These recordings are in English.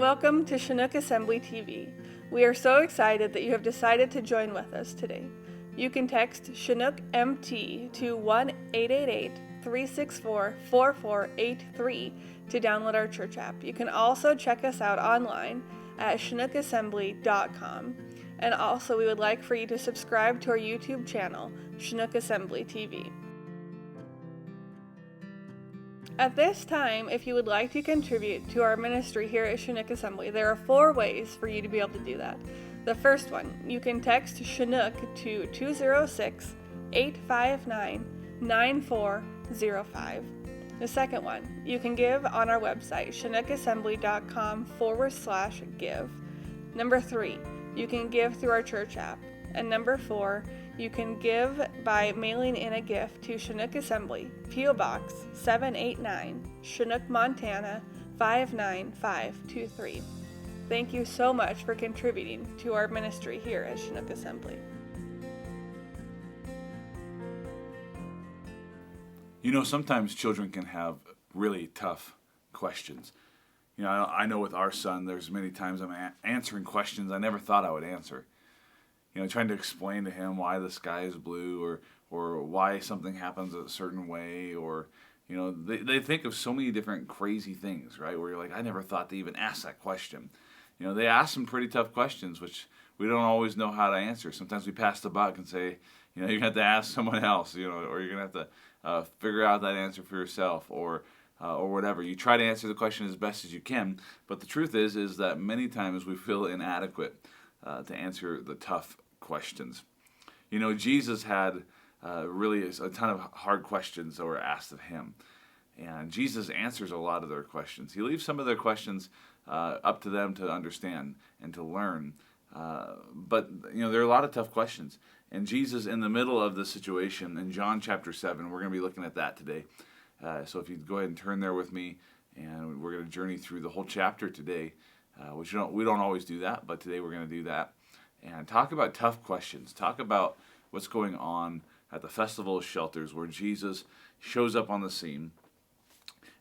Welcome to Chinook Assembly TV. We are so excited that you have decided to join with us today. You can text Chinook MT to 1-888-364-4483 to download our church app. You can also check us out online at ChinookAssembly.com. And also, we would like for you to subscribe to our YouTube channel, Chinook Assembly TV. At this time, if you would like to contribute to our ministry here at Chinook Assembly, there are 4 ways for you to be able to do that. The first one, you can text Chinook to 206-859-9405. The second one, you can give on our website, ChinookAssembly.com/give. Number 3, you can give through our church app. And number 4, you can give by mailing in a gift to Chinook Assembly, P.O. Box 789, Chinook, Montana 59523. Thank you so much for contributing to our ministry here at Chinook Assembly. You know, sometimes children can have really tough questions. You know, I know with our son, there's many times I'm answering questions I never thought I would answer. You know, trying to explain to him why the sky is blue or why something happens a certain way, or, you know, they think of so many different crazy things, right? Where you're like, I never thought to even ask that question. You know, they ask some pretty tough questions, which we don't always know how to answer. Sometimes we pass the buck and say, you know, you're going to have to ask someone else, you know, or you're going to have to figure out that answer for yourself, or whatever. You try to answer the question as best as you can, but the truth is that many times we feel inadequate to answer the tough questions. You know, Jesus had really a ton of hard questions that were asked of him, and Jesus answers a lot of their questions. He leaves some of their questions up to them to understand and to learn, but you know, there are a lot of tough questions, and Jesus, in the middle of the situation in John chapter 7, we're going to be looking at that today. So if you'd go ahead and turn there with me, and we're going to journey through the whole chapter today, which we don't always do that, but today we're going to do that, and talk about tough questions. Talk about what's going on at the Festival of Shelters, where Jesus shows up on the scene,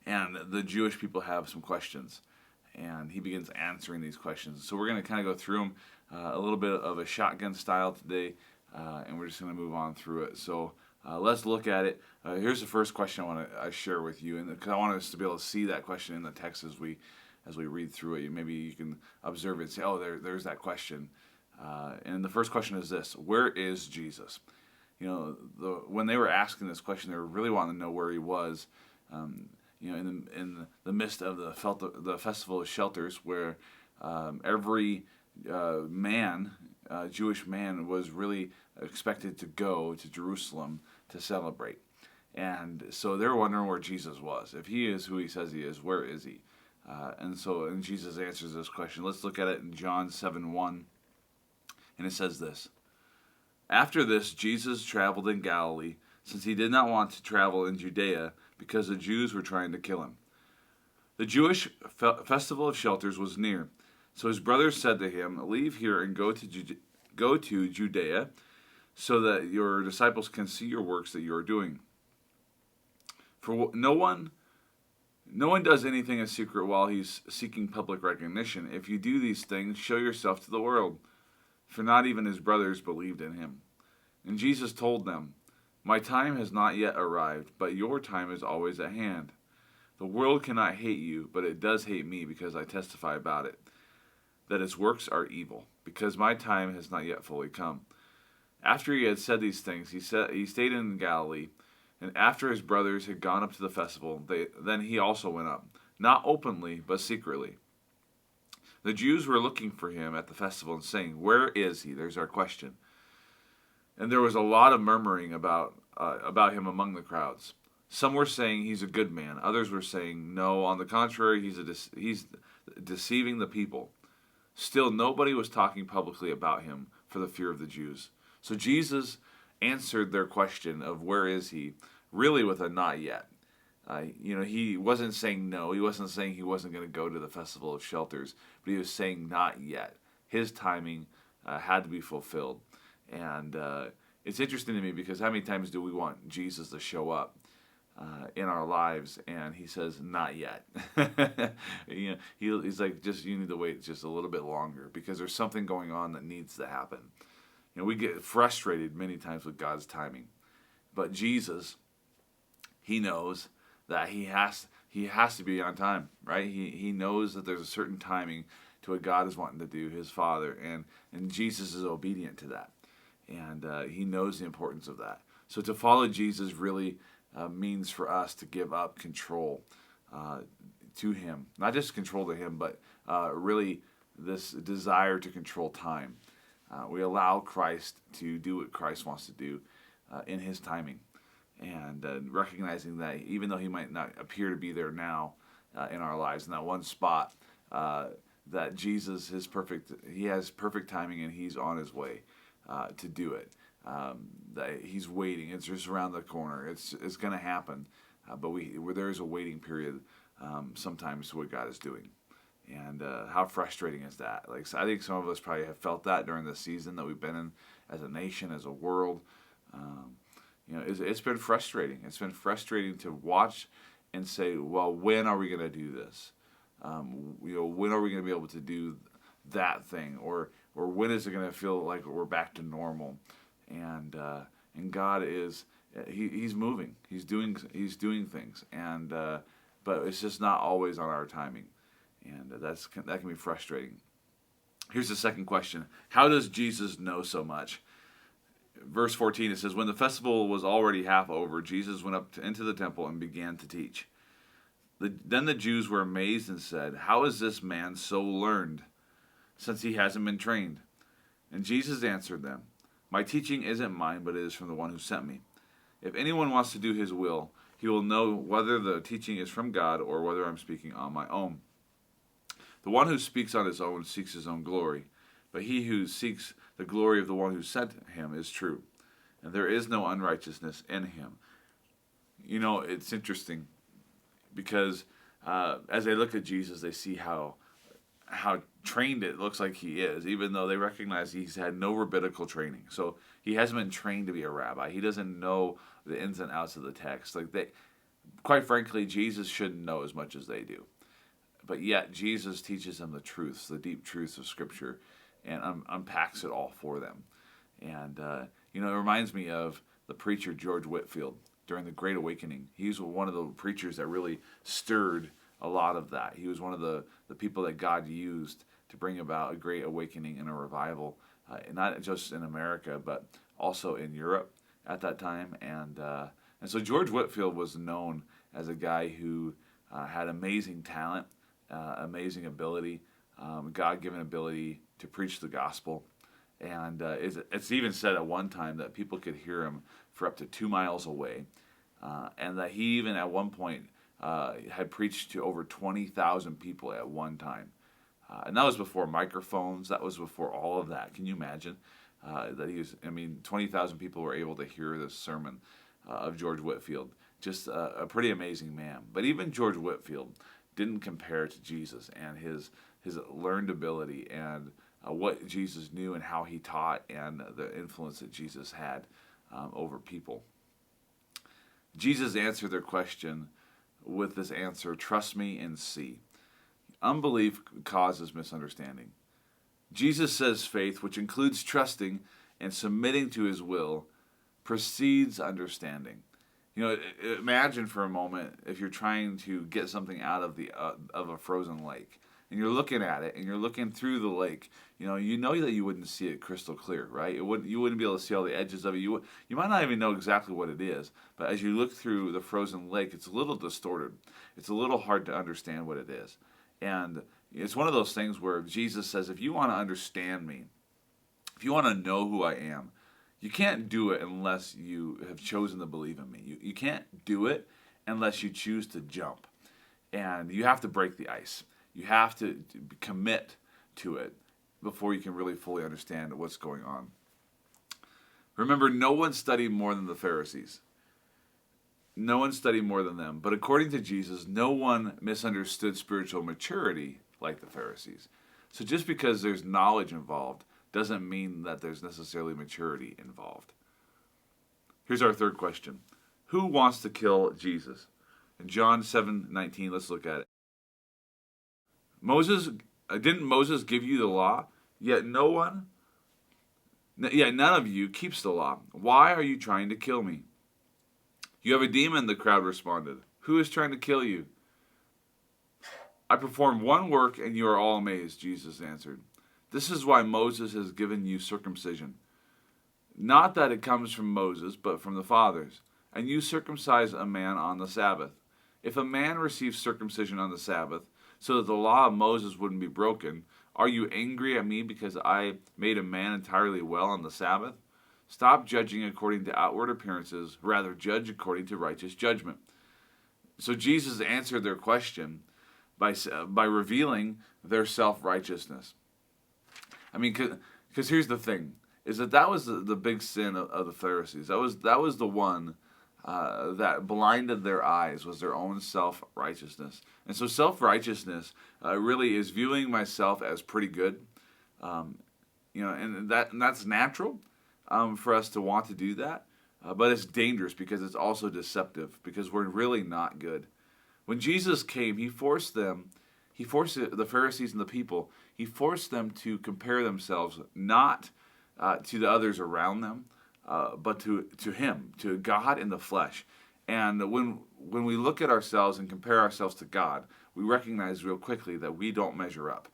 and the Jewish people have some questions, and he begins answering these questions. So we're going to kind of go through them a little bit of a shotgun style today, and we're just going to move on through it. So let's look at it. Here's the first question I want to share with you, and because I want us to be able to see that question in the text as we read through it. Maybe you can observe it and say, oh, there's that question. And the first question is this: where is Jesus? You know, when they were asking this question, they were really wanting to know where he was. You know, in the midst of the Festival of Shelters, where every Jewish man, was really expected to go to Jerusalem to celebrate. And so they're wondering where Jesus was. If he is who he says he is, where is he? And Jesus answers this question. Let's look at it in John 7:1. And it says this: After this, Jesus traveled in Galilee, since he did not want to travel in Judea because the Jews were trying to kill him. The Jewish Festival of Shelters was near. So his brothers said to him, Leave here and go to Judea, so that your disciples can see your works that you are doing. For no one does anything in secret while he's seeking public recognition. If you do these things, show yourself to the world. For not even his brothers believed in him. And Jesus told them, My time has not yet arrived, but your time is always at hand. The world cannot hate you, but it does hate me because I testify about it, that its works are evil, because my time has not yet fully come. After he had said these things, he stayed in Galilee, and after his brothers had gone up to the festival, then he also went up, not openly, but secretly. The Jews were looking for him at the festival and saying, Where is he? There's our question. And there was a lot of murmuring about him among the crowds. Some were saying he's a good man. Others were saying, No, on the contrary, he's deceiving the people. Still, nobody was talking publicly about him for the fear of the Jews. So Jesus answered their question of where is he, really with a not yet. You know, he wasn't saying no. He wasn't saying he wasn't going to go to the Festival of Shelters, but he was saying not yet. His timing had to be fulfilled. And it's interesting to me because how many times do we want Jesus to show up? in our lives, and he says, not yet. He's like, just you need to wait just a little bit longer because there's something going on that needs to happen. We get frustrated many times with God's timing, but Jesus, he knows that he has to be on time, right? He knows that there's a certain timing to what God is wanting to do, his Father, and Jesus is obedient to that, and he knows the importance of that. So to follow Jesus really means for us to give up control to him. Not just control to him, but really this desire to control time. We allow Christ to do what Christ wants to do in his timing. And recognizing that even though he might not appear to be there now in our lives, in that one spot, that Jesus is perfect. He has perfect timing and he's on his way to do it. That he's waiting. It's just around the corner. It's going to happen, but there is a waiting period sometimes to what God is doing, and how frustrating is that? Like, so I think some of us probably have felt that during the season that we've been in as a nation, as a world. It's been frustrating. It's been frustrating to watch and say, well, when are we going to do this? When are we going to be able to do that thing, or when is it going to feel like we're back to normal? And God is he's moving. He's doing things, and but it's just not always on our timing, and that can be frustrating. Here's the second question: how does Jesus know so much? Verse 14, it says, when the festival was already half over, Jesus went up into the temple and began to teach. Then the Jews were amazed and said, how is this man so learned, since he hasn't been trained? And Jesus answered them, my teaching isn't mine, but it is from the one who sent me. If anyone wants to do his will, he will know whether the teaching is from God or whether I'm speaking on my own. The one who speaks on his own seeks his own glory, but he who seeks the glory of the one who sent him is true, and there is no unrighteousness in him. It's interesting because as they look at Jesus, they see how trained it looks like he is, even though they recognize he's had no rabbinical training. So he hasn't been trained to be a rabbi. He doesn't know the ins and outs of the text. Quite frankly, Jesus shouldn't know as much as they do. But yet Jesus teaches them the truths, the deep truths of Scripture, and unpacks it all for them. And it reminds me of the preacher George Whitefield during the Great Awakening. He's one of the preachers that really stirred a lot of that. He was one of the people that God used to bring about a great awakening and a revival, not just in America, but also in Europe at that time. And so George Whitefield was known as a guy who had amazing talent, amazing ability, God-given ability to preach the gospel. And it's even said at one time that people could hear him for up to 2 miles away, and that he even at one point had preached to over 20,000 people at one time. And that was before microphones. That was before all of that. Can you imagine that 20,000 people were able to hear this sermon of George Whitefield. Just a pretty amazing man. But even George Whitefield didn't compare to Jesus and his learned ability and what Jesus knew and how he taught and the influence that Jesus had over people. Jesus answered their question with this answer, trust me and see. Unbelief causes misunderstanding. Jesus says faith, which includes trusting and submitting to his will, precedes understanding. Imagine for a moment if you're trying to get something out of a frozen lake, and you're looking at it, and you're looking through the lake. You know that you wouldn't see it crystal clear, right? You wouldn't be able to see all the edges of it. You might not even know exactly what it is, but as you look through the frozen lake, it's a little distorted. It's a little hard to understand what it is, and it's one of those things where Jesus says, if you want to understand me, if you want to know who I am, you can't do it unless you have chosen to believe in me. You can't do it unless you choose to jump. And you have to break the ice. You have to commit to it before you can really fully understand what's going on. Remember, no one studied more than the Pharisees. No one studied more than them. But according to Jesus, no one misunderstood spiritual maturity like the Pharisees. So just because there's knowledge involved doesn't mean that there's necessarily maturity involved. Here's our third question. Who wants to kill Jesus? In John 7:19, let's look at it. Didn't Moses give you the law? Yet none of you keeps the law. Why are you trying to kill me? You have a demon, the crowd responded. Who is trying to kill you? I performed one work and you are all amazed, Jesus answered. This is why Moses has given you circumcision. Not that it comes from Moses, but from the fathers. And you circumcise a man on the Sabbath. If a man receives circumcision on the Sabbath, so that the law of Moses wouldn't be broken, are you angry at me because I made a man entirely well on the Sabbath? Stop judging according to outward appearances, rather judge according to righteous judgment. So Jesus answered their question by revealing their self-righteousness. I mean, because here's the thing, is that was the big sin of the Pharisees. That was the one that blinded their eyes, was their own self-righteousness. And so self-righteousness really is viewing myself as pretty good, and that's natural for us to want to do that, but it's dangerous because it's also deceptive, because we're really not good. When Jesus came, he forced the Pharisees and the people, he forced them to compare themselves not to the others around them, but to him, to God in the flesh. And when we look at ourselves and compare ourselves to God, we recognize real quickly that we don't measure up.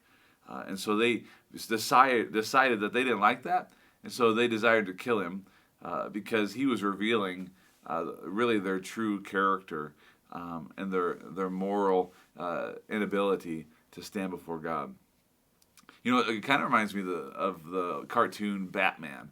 And so they decided that they didn't like that, and so they desired to kill him because he was revealing really their true character and their moral inability to stand before God. You know, it kind of reminds me of the cartoon Batman.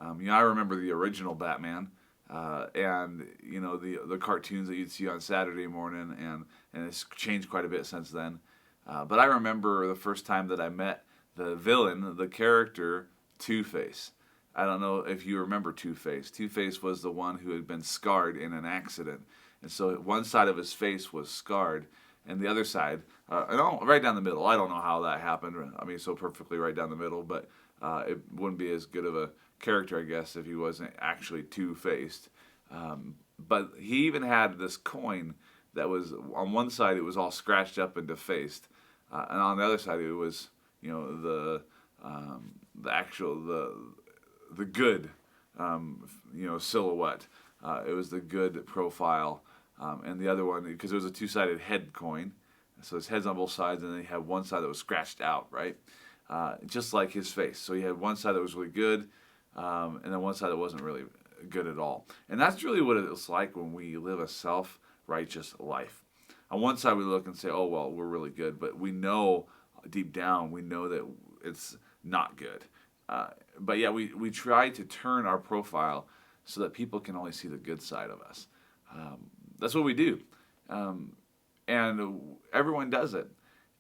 I remember the original Batman, and the cartoons that you'd see on Saturday morning, and it's changed quite a bit since then. But I remember the first time that I met the villain, the character Two-Face. I don't know if you remember Two-Face. Two-Face was the one who had been scarred in an accident, and so one side of his face was scarred, and the other side, right down the middle. I don't know how that happened. I mean, so perfectly right down the middle, but it wouldn't be as good of a character, I guess, if he wasn't actually two-faced. But he even had this coin that was, on one side it was all scratched up and defaced, and on the other side it was, the good, silhouette. It was the good profile, and the other one, because it was a two-sided head coin, so his head's on both sides, and then he had one side that was scratched out, right? Just like his face. So he had one side that was really good, and then one side that wasn't really good at all. And that's really what it's like when we live a self-righteous life. On one side we look and say, oh, well, we're really good, but we know, deep down, we know that it's not good. But yeah, we try to turn our profile so that people can only see the good side of us. That's what we do. And everyone does it.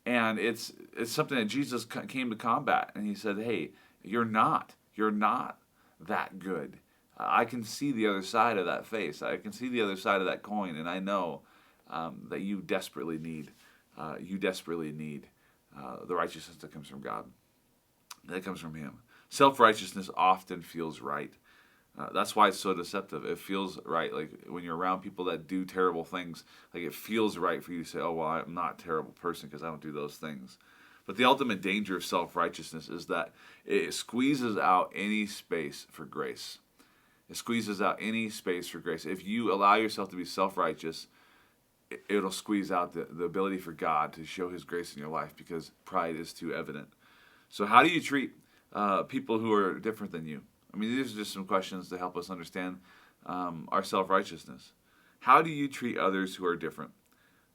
And it's something that Jesus came to combat. And he said, hey, you're not that good. I can see the other side of that face. I can see the other side of that coin. And I know that you desperately need the righteousness that comes from God. That comes from him. Self-righteousness often feels right. That's why it's so deceptive. It feels right. Like when you're around people that do terrible things, like it feels right for you to say, oh, well, I'm not a terrible person because I don't do those things. But the ultimate danger of self-righteousness is that it squeezes out any space for grace. It squeezes out any space for grace. If you allow yourself to be self-righteous, it'll squeeze out the ability for God to show his grace in your life because pride is too evident. So how do you treat people who are different than you? I mean, these are just some questions to help us understand our self-righteousness. How do you treat others who are different?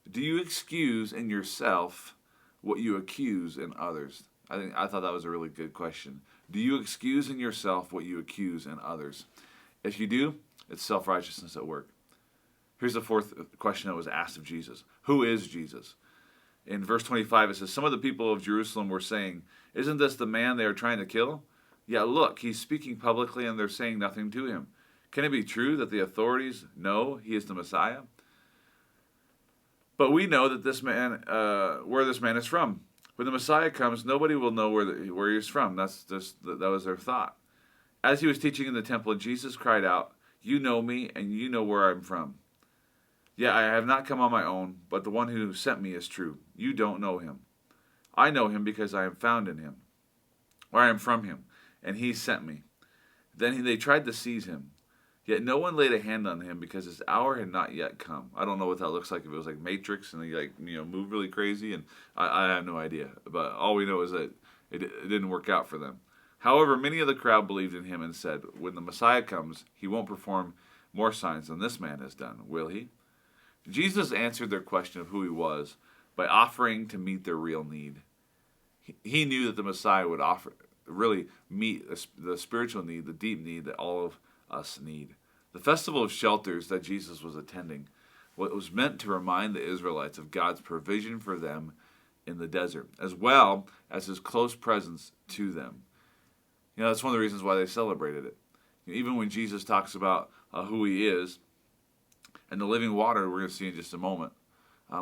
Do you excuse in yourself what you accuse in others? I thought that was a really good question. Do you excuse in yourself what you accuse in others? If you do, it's self-righteousness at work. Here's the fourth question that was asked of Jesus. Who is Jesus? In verse 25, it says, some of the people of Jerusalem were saying, isn't this the man they are trying to kill? Yeah, look, he's speaking publicly and they're saying nothing to him. Can it be true that the authorities know he is the Messiah? But we know that this man, where this man is from. When the Messiah comes, nobody will know where he is from. That was their thought. As he was teaching in the temple, Jesus cried out, You know me, and you know where I'm from. Yet I have not come on my own, but the one who sent me is true. You don't know him. I know him because I am found in him, or I am from him, and he sent me. Then they tried to seize him. Yet no one laid a hand on him because his hour had not yet come. I don't know what that looks like. If it was like Matrix and he moved really crazy, and I have no idea. But all we know is that it didn't work out for them. However, many of the crowd believed in him and said, "When the Messiah comes, he won't perform more signs than this man has done, will he?" Jesus answered their question of who he was by offering to meet their real need. He knew that the Messiah would really meet the spiritual need, the deep need that all of us need. The festival of shelters that Jesus was attending was meant to remind the Israelites of God's provision for them in the desert, as well as his close presence to them. That's one of the reasons why they celebrated it. Even when Jesus talks about who he is and the living water we're going to see in just a moment,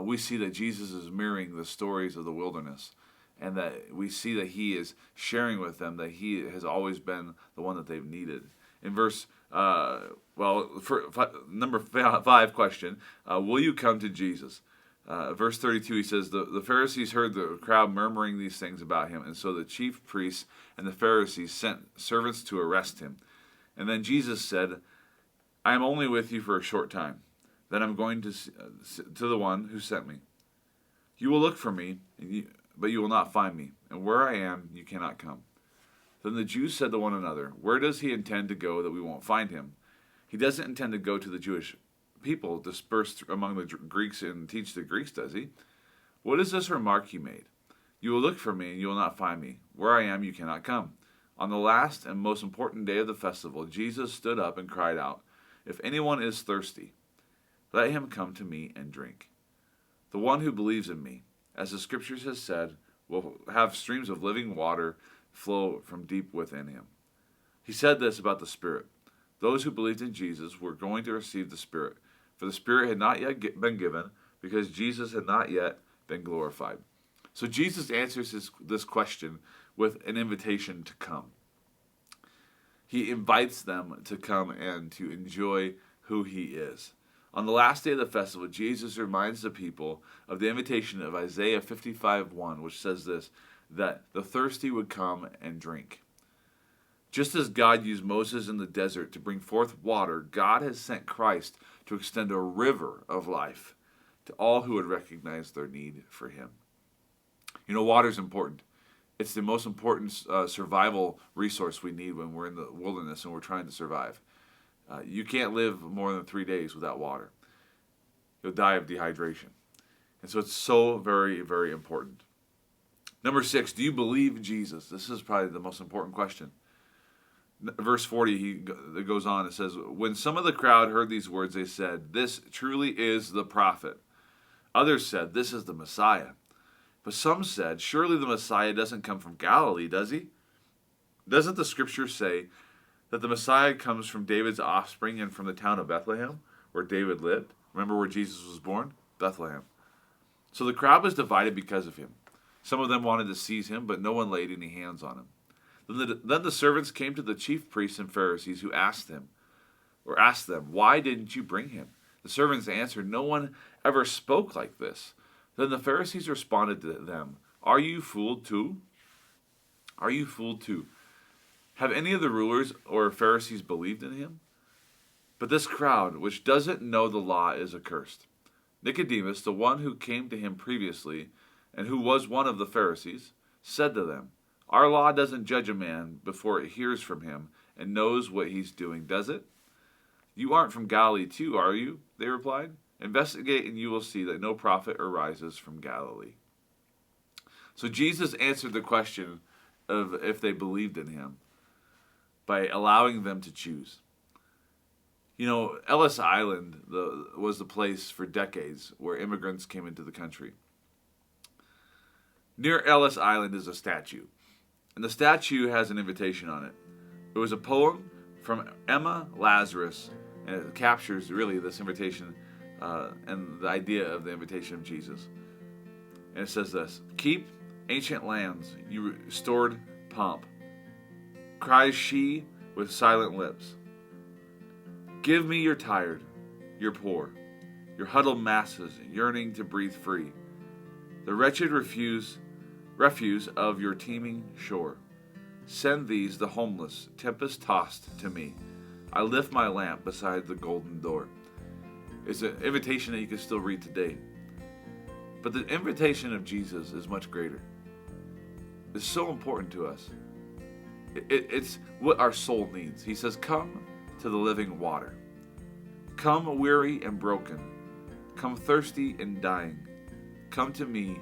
we see that Jesus is mirroring the stories of the wilderness, and that we see that he is sharing with them that he has always been the one that they've needed. In verse, number 5 question, will you come to Jesus? Verse 32, he says, the Pharisees heard the crowd murmuring these things about him, and so the chief priests and the Pharisees sent servants to arrest him. And then Jesus said, I am only with you for a short time. Then I'm going to the one who sent me. You will look for me, but you will not find me, and where I am, you cannot come. Then the Jews said to one another, where does he intend to go that we won't find him? He doesn't intend to go to the Jewish people dispersed among the Greeks and teach the Greeks, does he? What is this remark he made? You will look for me, and you will not find me. Where I am, you cannot come. On the last and most important day of the festival, Jesus stood up and cried out, if anyone is thirsty, let him come to me and drink. The one who believes in me, as the Scriptures has said, will have streams of living water flow from deep within him. He said this about the Spirit. Those who believed in Jesus were going to receive the Spirit, for the Spirit had not yet been given, because Jesus had not yet been glorified. So Jesus answers this question with an invitation to come. He invites them to come and to enjoy who he is. On the last day of the festival, Jesus reminds the people of the invitation of Isaiah 55:1, which says this, that the thirsty would come and drink. Just as God used Moses in the desert to bring forth water, God has sent Christ to extend a river of life to all who would recognize their need for him. Water is important. It's the most important survival resource we need when we're in the wilderness and we're trying to survive. You can't live more than 3 days without water. You'll die of dehydration. And so it's so very, very important. Number 6, do you believe Jesus? This is probably the most important question. Verse 40, it goes on, it says, when some of the crowd heard these words, they said, this truly is the prophet. Others said, this is the Messiah. But some said, surely the Messiah doesn't come from Galilee, does he? Doesn't the Scripture say that the Messiah comes from David's offspring and from the town of Bethlehem, where David lived? Remember where Jesus was born? Bethlehem. So the crowd was divided because of him. Some of them wanted to seize him, but no one laid any hands on him. Then the servants came to the chief priests and Pharisees who asked them, why didn't you bring him? The servants answered, no one ever spoke like this. Then the Pharisees responded to them, are you fooled too? Are you fooled too? Have any of the rulers or Pharisees believed in him? But this crowd, which doesn't know the law, is accursed. Nicodemus, the one who came to him previously, and who was one of the Pharisees, said to them, our law doesn't judge a man before it hears from him and knows what he's doing, does it? You aren't from Galilee too, are you? They replied. Investigate and you will see that no prophet arises from Galilee. So Jesus answered the question of if they believed in him by allowing them to choose. Ellis Island was the place for decades where immigrants came into the country. Near Ellis Island is a statue, and the statue has an invitation on it. It was a poem from Emma Lazarus, and it captures really this invitation and the idea of the invitation of Jesus. And it says this, keep ancient lands, you restored pomp, cries she with silent lips. Give me your tired, your poor, your huddled masses yearning to breathe free, the wretched refuse of your teeming shore. Send these, the homeless, tempest-tossed, to me. I lift my lamp beside the golden door. It's an invitation that you can still read today. But the invitation of Jesus is much greater. It's so important to us. It's what our soul needs. He says, come to the living water. Come weary and broken. Come thirsty and dying. Come to me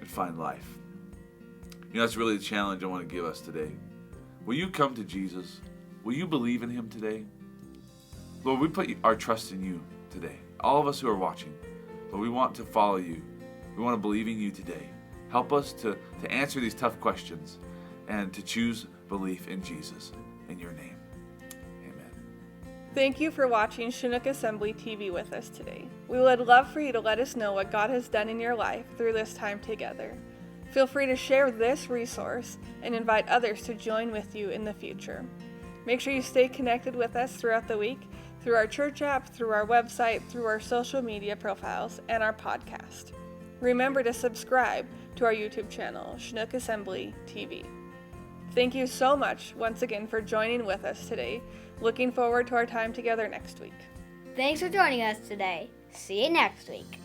and find life. You know, that's really the challenge I want to give us today. Will you come to Jesus? Will you believe in him today? Lord, we put our trust in you today. All of us who are watching, Lord, we want to follow you. We want to believe in you today. Help us to answer these tough questions and to choose belief in Jesus. In your name, amen. Thank you for watching Chinook Assembly TV with us today. We would love for you to let us know what God has done in your life through this time together. Feel free to share this resource and invite others to join with you in the future. Make sure you stay connected with us throughout the week through our church app, through our website, through our social media profiles, and our podcast. Remember to subscribe to our YouTube channel, Chinook Assembly TV. Thank you so much once again for joining with us today. Looking forward to our time together next week. Thanks for joining us today. See you next week.